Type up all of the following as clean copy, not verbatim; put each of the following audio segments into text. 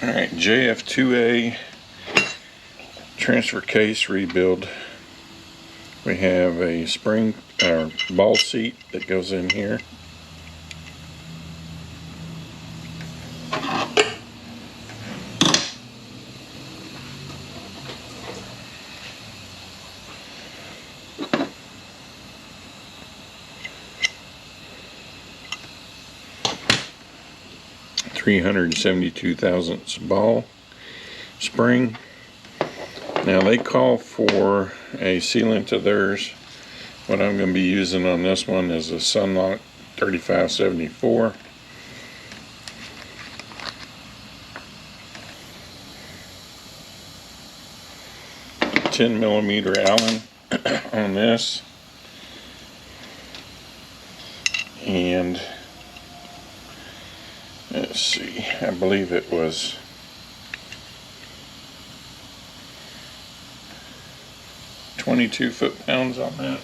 Alright, JF2A transfer case rebuild. We have a spring or ball seat that goes in here. $372 thousandths ball spring. Now they call for a sealant of theirs. What I'm going to be using on this one is a Sunlock 3574. $10mm Allen on this, and let's see, I believe it was 22 foot-pounds on that.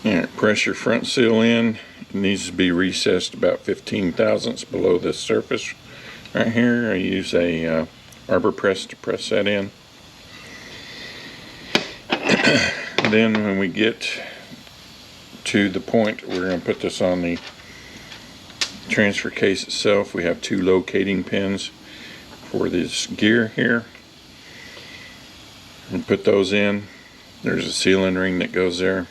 Alright, pressure front seal in. It needs to be recessed about 15 thousandths below the surface right here. I use a arbor press to press that in. Then when we get to the point we're going to put this on the transfer case itself, we have two locating pins for this gear here. And put those in. There's a sealing ring that goes there.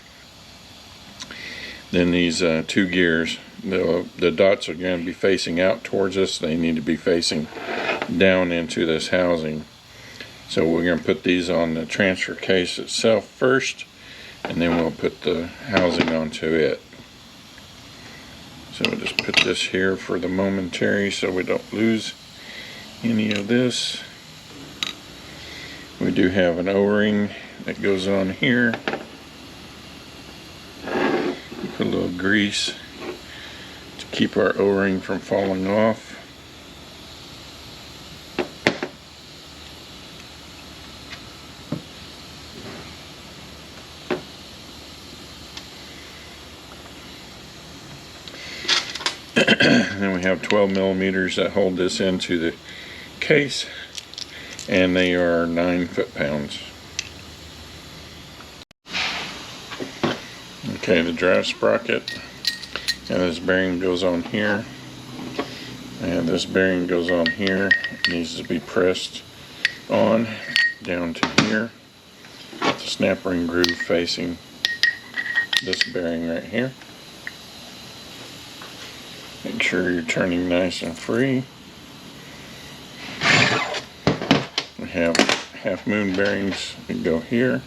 Then these two gears, the dots are going to be facing out towards us. They need to be facing down into this housing. So we're going to put these on the transfer case itself first, and then we'll put the housing onto it. So we'll just put this here for the momentary so we don't lose any of this. We do have an O-ring that goes on here. Put a little grease to keep our O-ring from falling off. Then we have 12mm that hold this into the case, and they are 9 foot-pounds. Okay, the drive sprocket, and this bearing goes on here, and this bearing goes on here. It needs to be pressed on down to here with the snap ring groove facing this bearing right here. Make sure you're turning nice and free. We have half moon bearings that go here.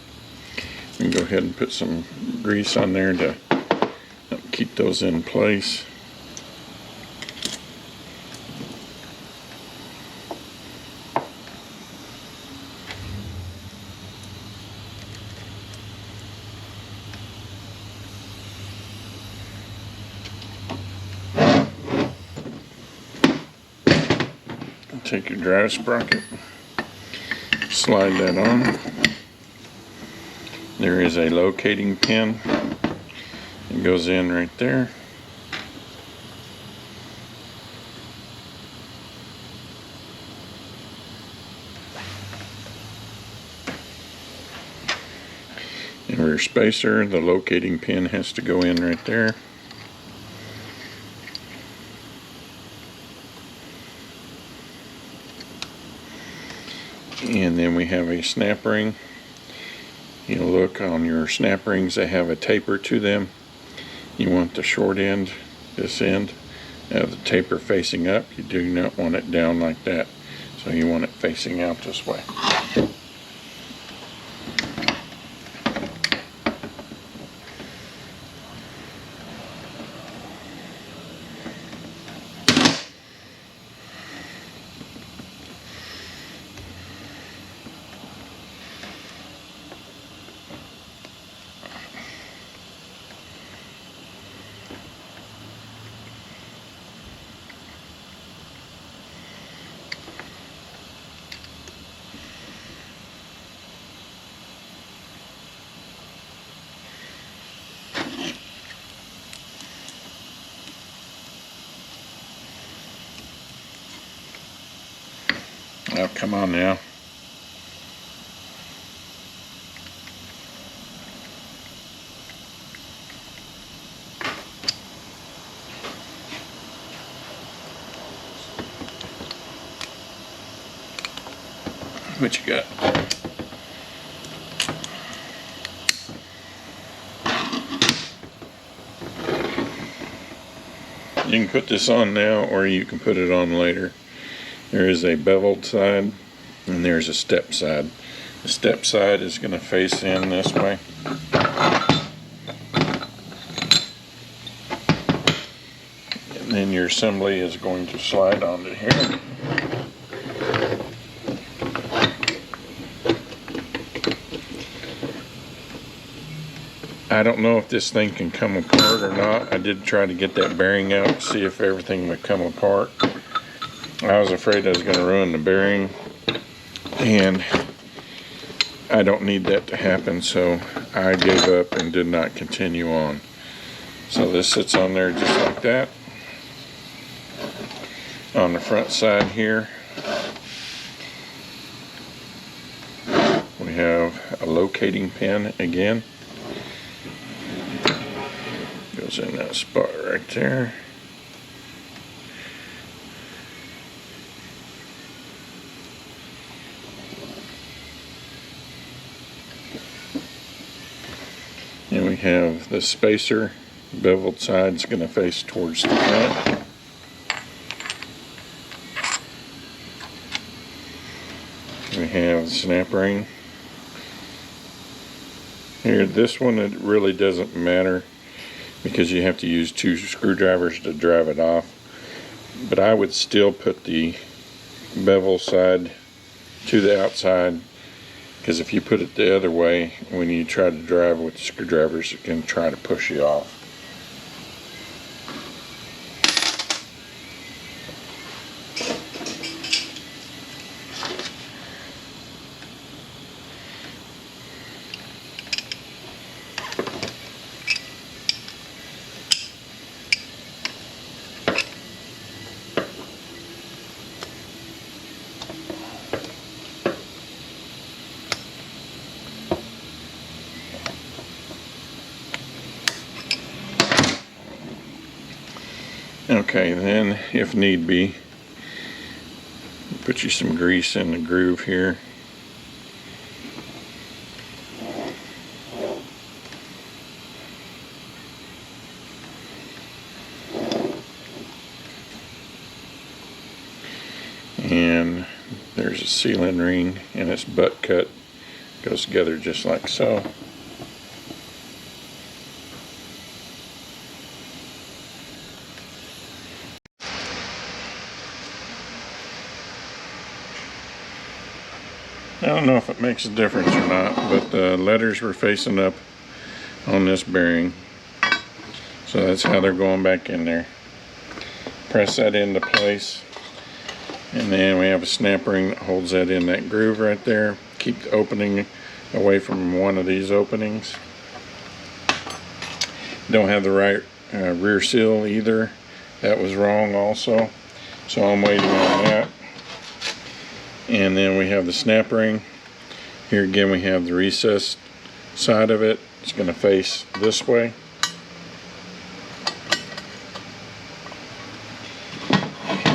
We can go ahead and put some grease on there to keep those in place. Take your drive sprocket, slide that on. There is a locating pin. It goes in right there. And rear spacer, the locating pin has to go in right there. And then we have a snap ring. You look on your snap rings, they have a taper to them. You want the short end, this end, the taper facing up. You do not want it down like that. So you want it facing out this way. Oh, come on now. What you got? You can put this on now, or you can put it on later. There is a beveled side, and there's a step side. The step side is going to face in this way. And then your assembly is going to slide onto here. I don't know if this thing can come apart or not. I did try to get that bearing out, see if everything would come apart. I was afraid I was going to ruin the bearing, and I don't need that to happen, so I gave up and did not continue on. So this sits on there just like that. On the front side here, we have a locating pin again. Goes in that spot right there. And we have the spacer. Beveled side's going to face towards the front. We have the snap ring. Here, this one, it really doesn't matter because you have to use 2 screwdrivers to drive it off. But I would still put the bevel side to the outside, because if you put it the other way, when you try to drive with the screwdrivers, it can try to push you off. Okay, then if need be, put you some grease in the groove here. And there's a sealing ring, and it's butt cut. Goes together just like so. I don't know if it makes a difference or not, but the letters were facing up on this bearing, so that's how they're going back in there. Press that into place, and then we have a snap ring that holds that in that groove right there. Keep the opening away from one of these openings. Don't have the right rear seal either. That was wrong also, so I'm waiting on that. And then we have the snap ring. Here again we have the recessed side of it. It's going to face this way.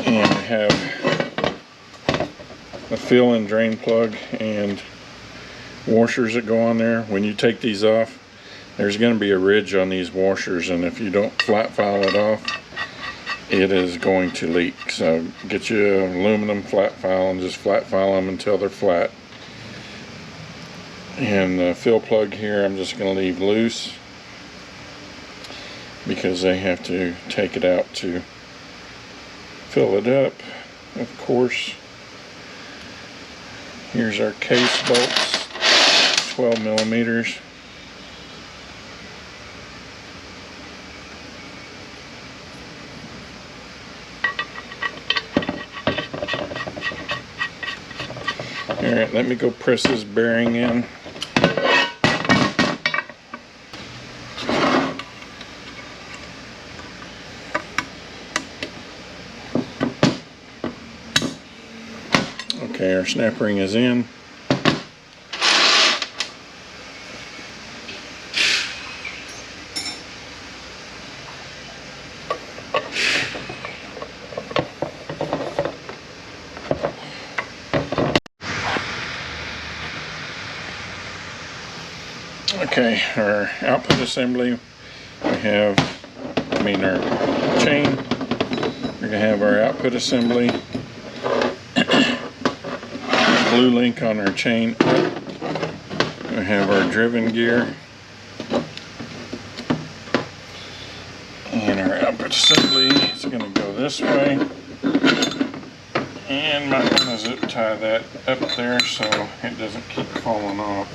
And we have a fill and drain plug and washers that go on there. When you take these off, there's going to be a ridge on these washers, and if you don't flat file it off, it is going to leak. So get your aluminum flat file and just flat file them until they're flat. And the fill plug here I'm just going to leave loose because they have to take it out to fill it up, of course. Here's our case bolts, 12 millimeters. Alright, let me go press this bearing in. Okay, our snap ring is in. Okay, our output assembly, we have, our chain, we're going to have our output assembly, blue link on our chain up, we have our driven gear, and our output assembly is going to go this way, and might want to zip tie that up there so it doesn't keep falling off.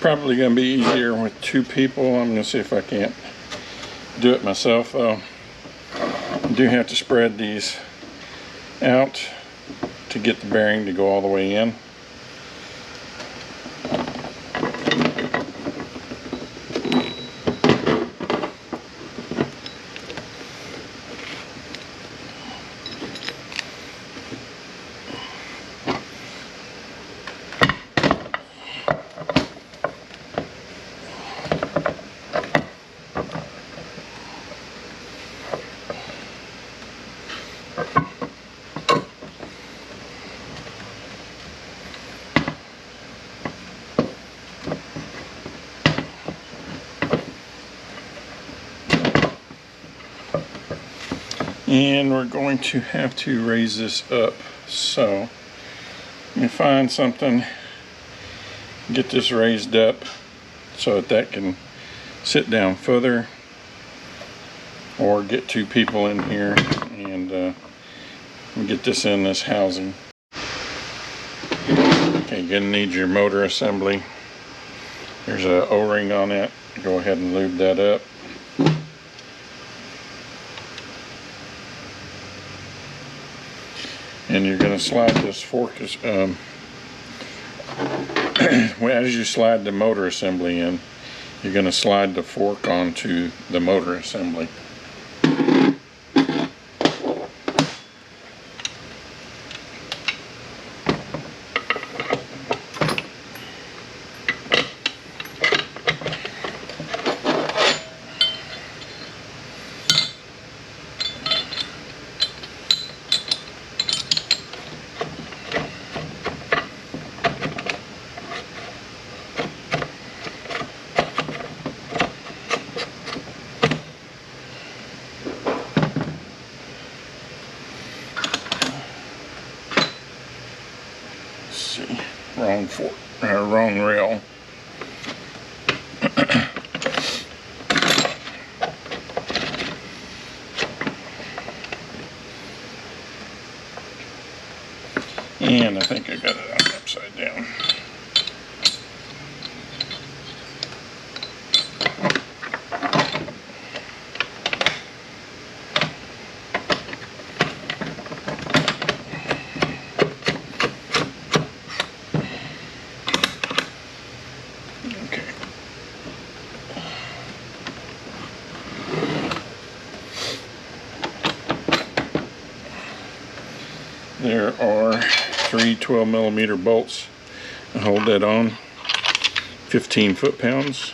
Probably going to be easier with two people. I'm going to see if I can't do it myself though. I do have to spread these out to get the bearing to go all the way in. And we're going to have to raise this up. So let me find something, get this raised up so that can sit down further, or get two people in here and get this in this housing. Okay, you're gonna need your motor assembly. There's a O-ring on it. Go ahead and lube that up. And you're going to slide this fork as you slide the motor assembly in, you're going to slide the fork onto the motor assembly. See, wrong rail. And I think I got it on upside down. There are three 12mm bolts to hold that on, 15 foot-pounds.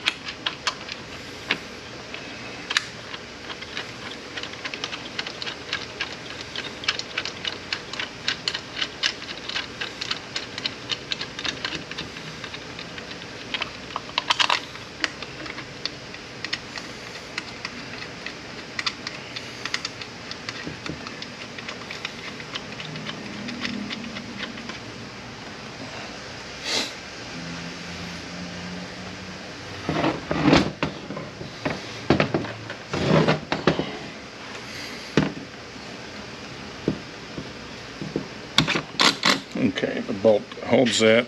bolt that holds that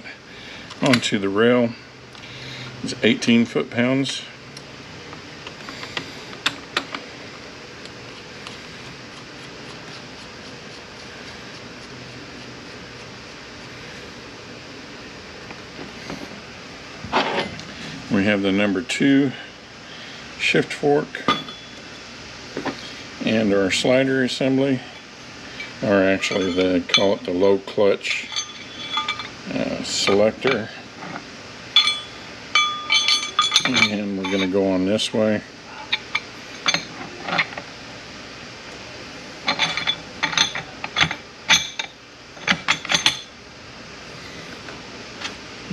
onto the rail is 18 foot-pounds. We have the number 2 shift fork and our slider assembly, or actually they call it the low clutch selector. And we're going to go on this way.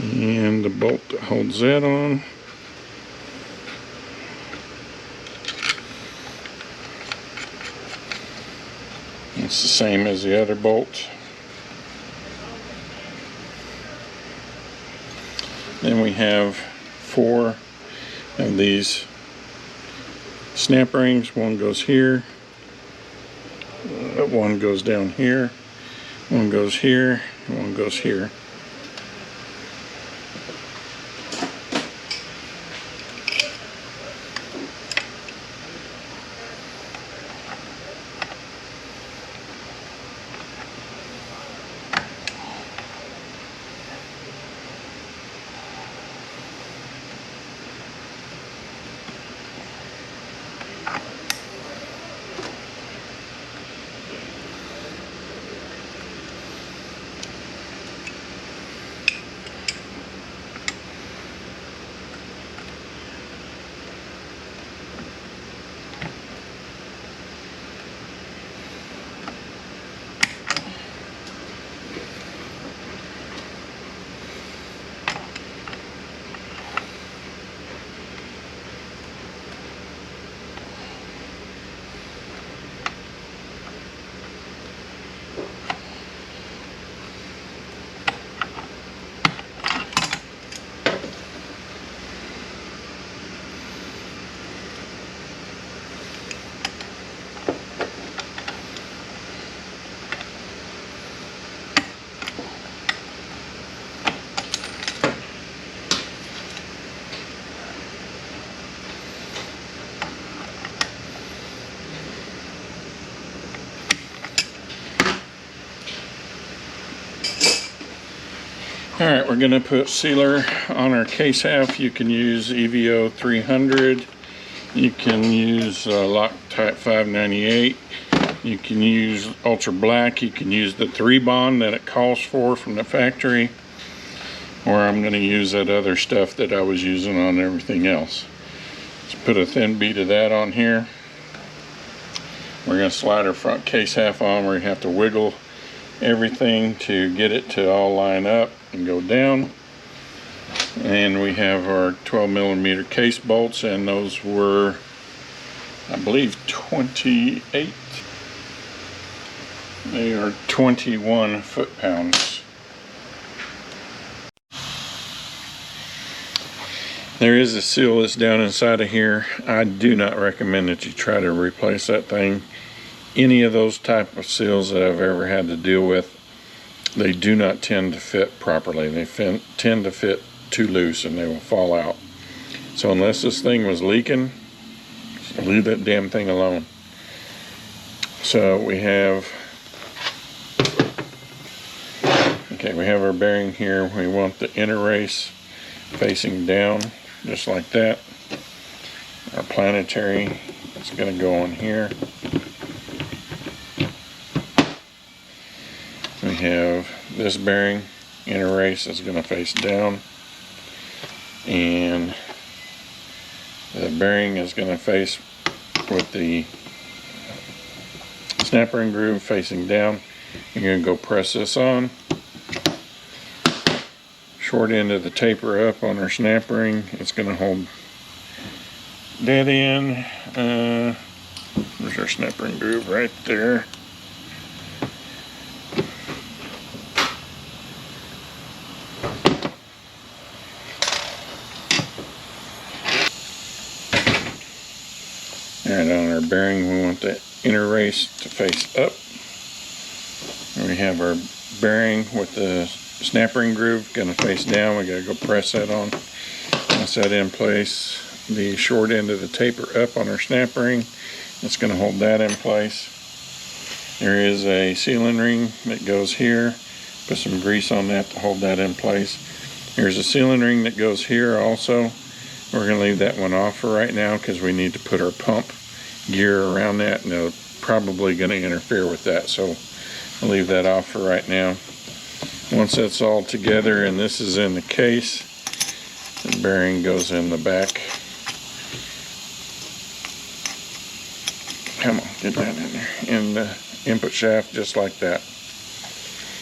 And the bolt that holds that on. It's the same as the other bolt. Then we have 4 of these snap rings. One goes here, one goes down here, one goes here, and one goes here. Alright, we're going to put sealer on our case half. You can use EVO 300. You can use Loctite 598. You can use Ultra Black. You can use the 3-bond that it calls for from the factory. Or I'm going to use that other stuff that I was using on everything else. Let's put a thin bead of that on here. We're going to slide our front case half on where you have to wiggle everything to get it to all line up and go down. And we have our 12mm case bolts, and those were, I believe, 28. They are 21 foot-pounds. There is a seal that's down inside of here. I do not recommend that you try to replace that thing. Any of those type of seals that I've ever had to deal with, they do not tend to fit properly. They tend to fit too loose and they will fall out. So unless this thing was leaking, leave that damn thing alone. So we have our bearing here. We want the inner race facing down just like that. Our planetary is going to go on here. We have this bearing, inner race is going to face down, and the bearing is going to face with the snap ring groove facing down. You're going to go press this on. Short end of the taper up on our snap ring. It's going to hold that in. There's our snap ring groove right there. And on our bearing, we want the inner race to face up. And we have our bearing with the snap ring groove, gonna face down. We gotta go press that on. Once that in place, the short end of the taper up on our snap ring. It's gonna hold that in place. There is a sealing ring that goes here. Put some grease on that to hold that in place. Here's a sealing ring that goes here also. We're gonna leave that one off for right now because we need to put our pump gear around that, and they're probably gonna interfere with that. So I'll leave that off for right now. Once that's all together and this is in the case, the bearing goes in the back. Come on, get that in there. In the input shaft, just like that.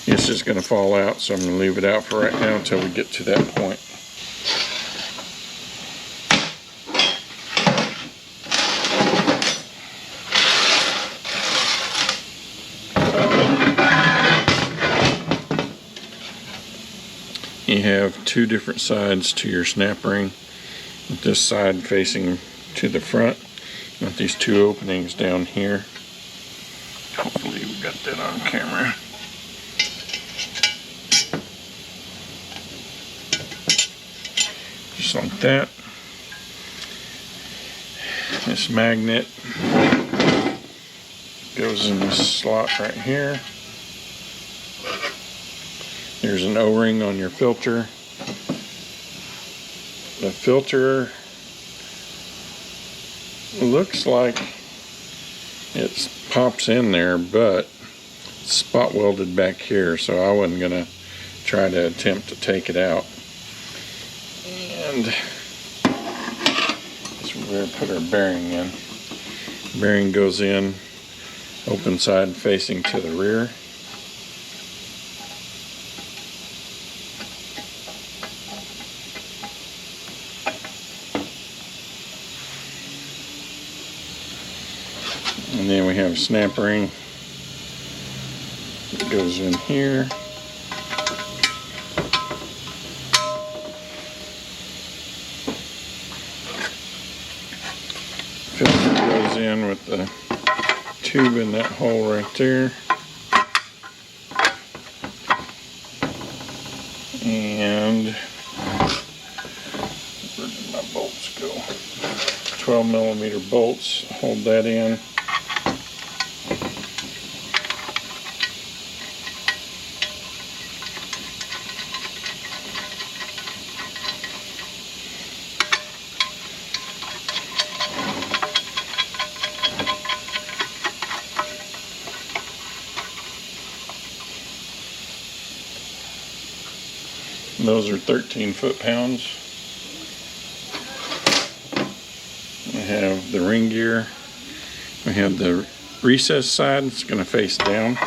It's just going to fall out, so I'm going to leave it out for right now until we get to that point. You have two different sides to your snap ring. With this side facing to the front, with these two openings down here. Hopefully we got that on camera. Just like that. This magnet goes in this slot right here. There's an O-ring on your filter. The filter looks like it pops in there, but it's spot welded back here, so I wasn't gonna try to attempt to take it out. And so we're gonna put our bearing in. Bearing goes in, open side facing to the rear. And then we have a snap ring that goes in here. Filter goes in with the tube in that hole right there. And where did my bolts go? 12mm bolts hold that in. Those are 13 foot-pounds. We have the ring gear. We have the recess side. It's going to face down.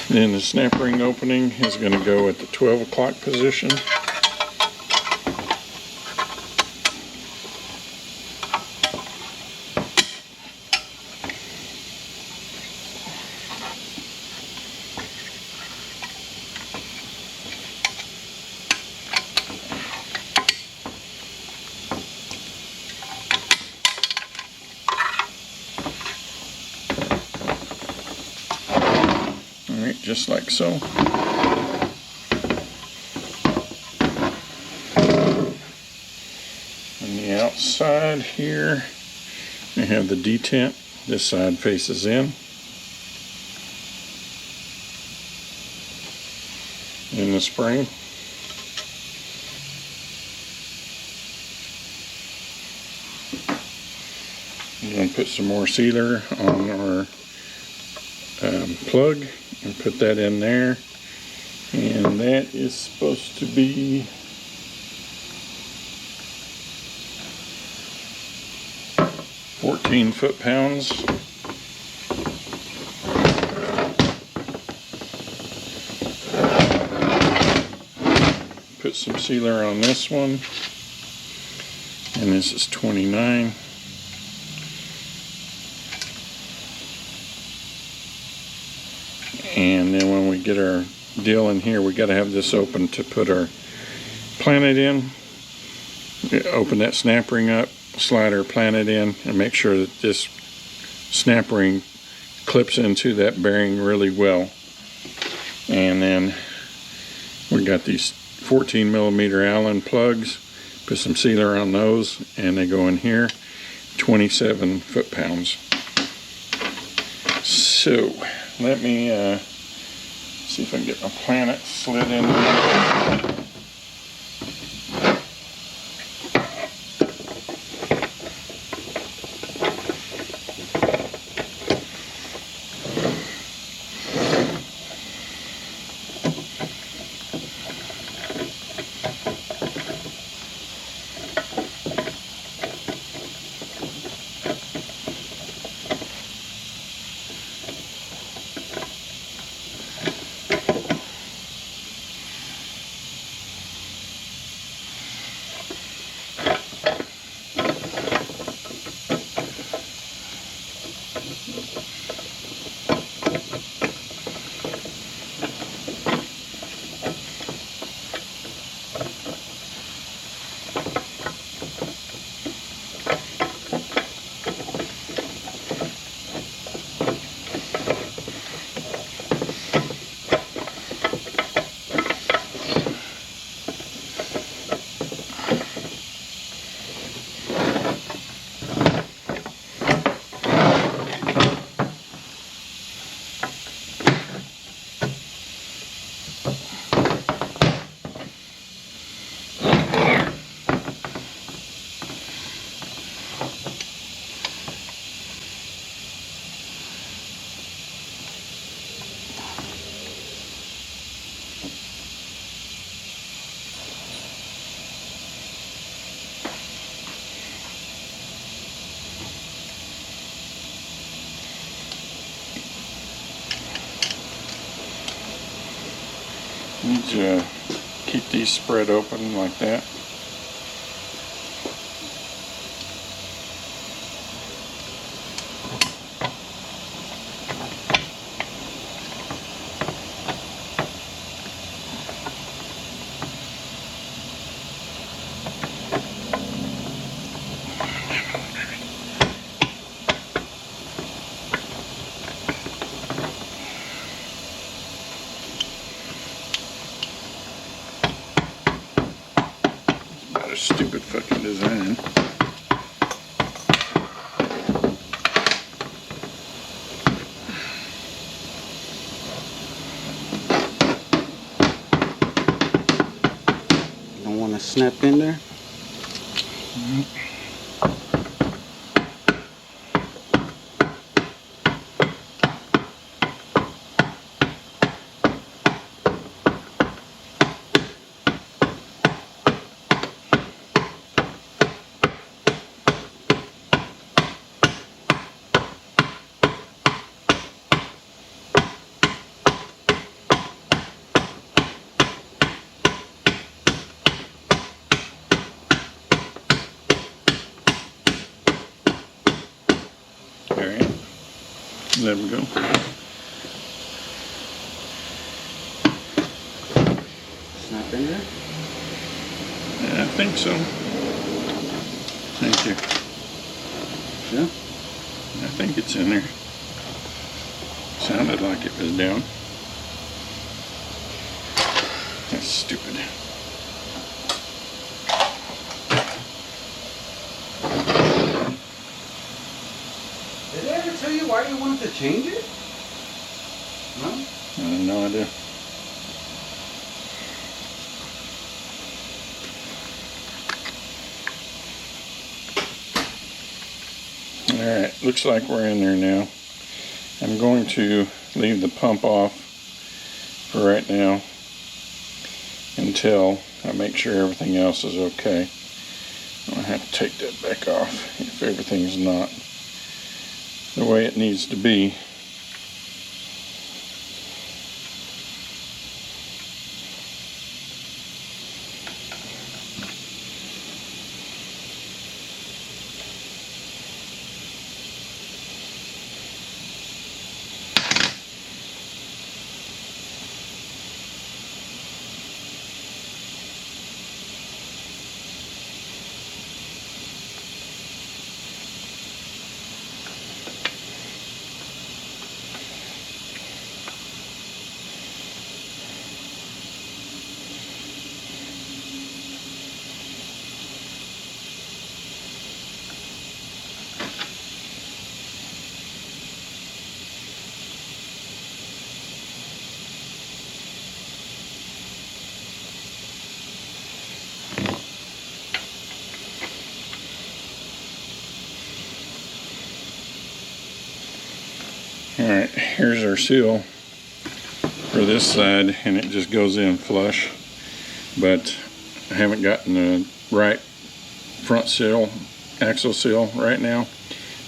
Then the snap ring opening is going to go at the 12 o'clock position. Alright, just like so. On the outside here, we have the detent. This side faces in. In the spring. I'm going to put some more sealer on our plug and put that in there, and that is supposed to be 14 foot-pounds. Put some sealer on this one, and this is 29. And then when we get our deal in here, we got to have this open to put our planet in. Open that snap ring up, slide our planet in, and make sure that this snap ring clips into that bearing really well. And then we got these 14 millimeter Allen plugs. Put some sealer on those, and they go in here. 27 foot-pounds. So let me see if I can get my planet slid in there. Need to keep these spread open like that. Stupid fucking design. Don't want to snap in there. There we go. Snap in there? Yeah, I think so. Thank you. Yeah? I think it's in there. Sounded like it was down. That's stupid. Did I ever tell you why you wanted to change it? No? I have no idea. Alright, looks like we're in there now. I'm going to leave the pump off for right now until I make sure everything else is okay. I'll have to take that back off if everything's not the way it needs to be. Alright, here's our seal for this side, and it just goes in flush, but I haven't gotten the right front seal, axle seal right now.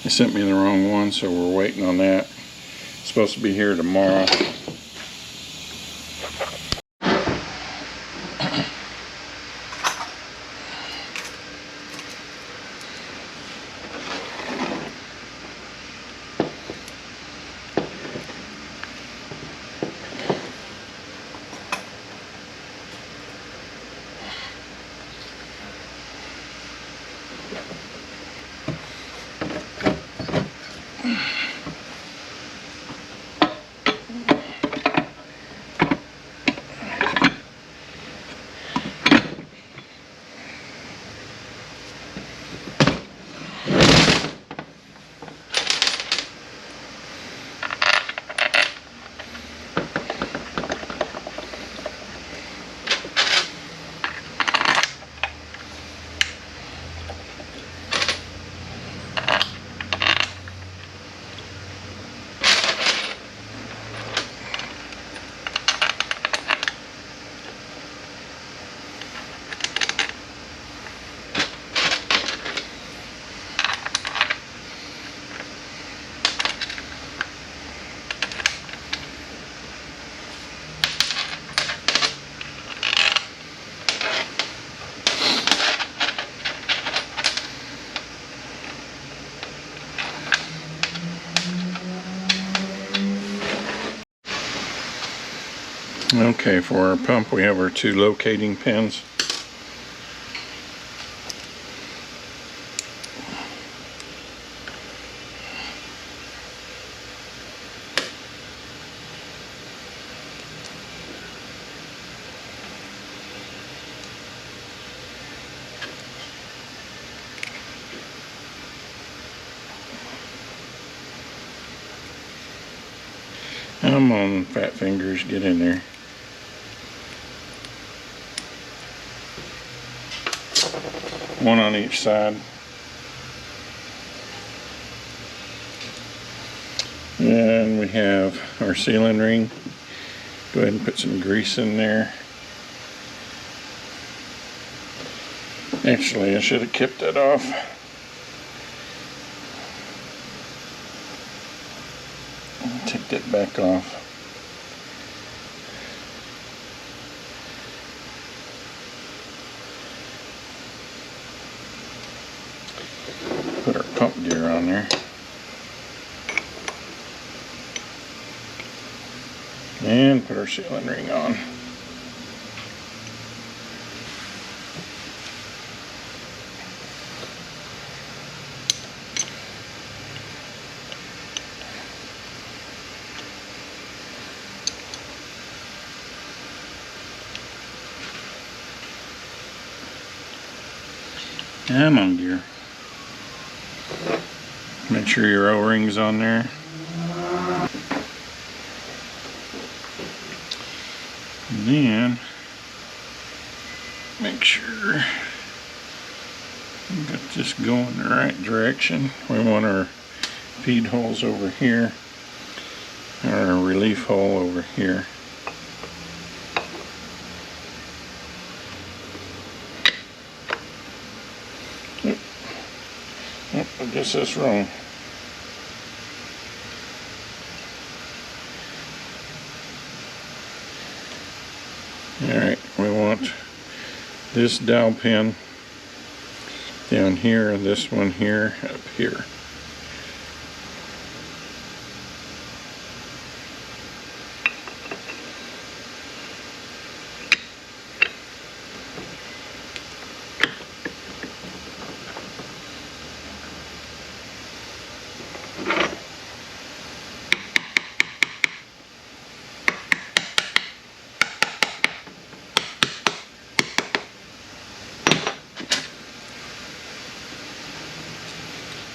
They sent me the wrong one, so we're waiting on that. It's supposed to be here tomorrow. Okay, for our pump we have our 2 locating pins. I'm on fat fingers, get in there. One on each side. And we have our sealing ring. Go ahead and put some grease in there. Actually, I should have kept that off. Take that back off. Put our pump gear on there. And put our sealing ring on. I'm on gear. Make sure your O-ring's on there. And then make sure we got this going the right direction. We want our feed holes over here, our relief hole over here. I guess that's wrong. Alright, we want this dowel pin down here and this one here up here.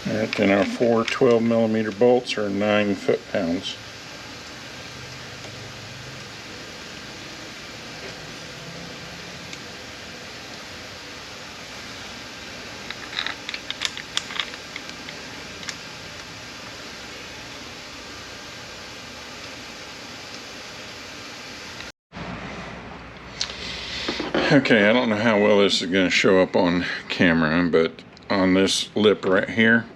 Alright, then our 4 12mm bolts are 9 foot-pounds. Okay, I don't know how well this is going to show up on camera, but on this lip right here,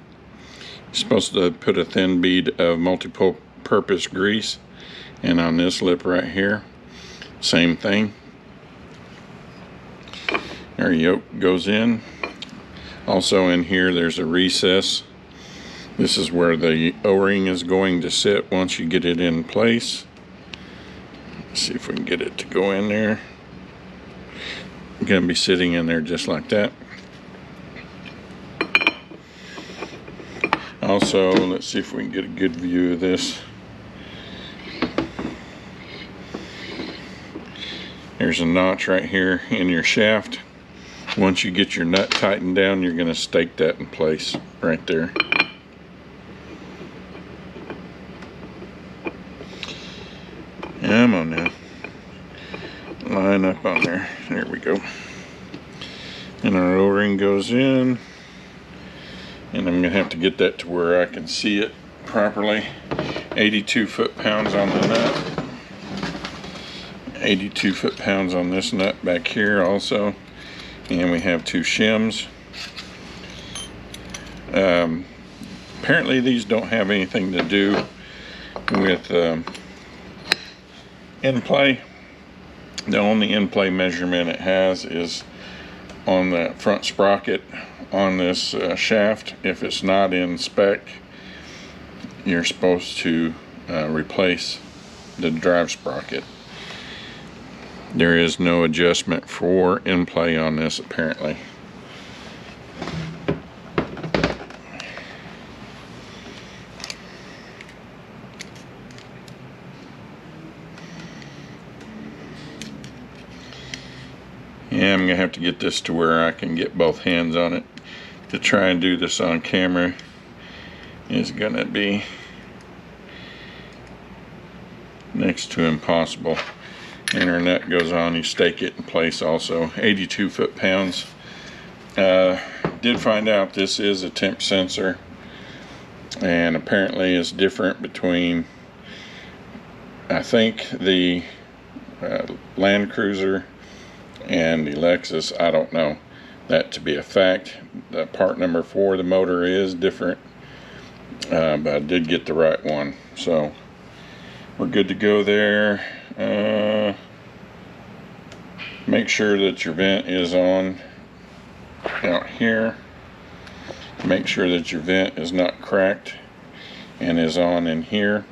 you're supposed to put a thin bead of multi-purpose grease, and on this lip right here, same thing. Our yoke goes in. Also in here there's a recess. This is where the O-ring is going to sit once you get it in place. Let's see if we can get it to go in there. It's going to be sitting in there just like that. Also, let's see if we can get a good view of this. There's a notch right here in your shaft. Once you get your nut tightened down, you're going to stake that in place right there. Come on now. Line up on there. There we go. And our O-ring goes in. And I'm going to have to get that to where I can see it properly. 82 foot-pounds on the nut. 82 foot-pounds on this nut back here also. And we have 2 shims. Apparently these don't have anything to do with in-play. The only in-play measurement it has is on the front sprocket on this shaft. If it's not in spec, you're supposed to replace the drive sprocket. There is no adjustment for in-play on this apparently. Yeah, I'm gonna have to get this to where I can get both hands on it. To try and do this on camera is gonna be next to impossible. And our nut goes on, you stake it in place also. 82 foot-pounds. Did find out this is a temp sensor, and apparently it's different between, I think, the Land Cruiser and the Lexus. I don't know that to be a fact. The part number for the motor is different, but I did get the right one, so we're good to go there. Make sure that your vent is on out here. Make sure that your vent is not cracked and is on in here.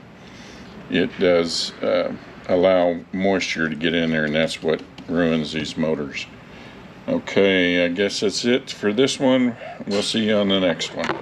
It does allow moisture to get in there, and that's what ruins these motors. Okay, I guess that's it for this one. We'll see you on the next one.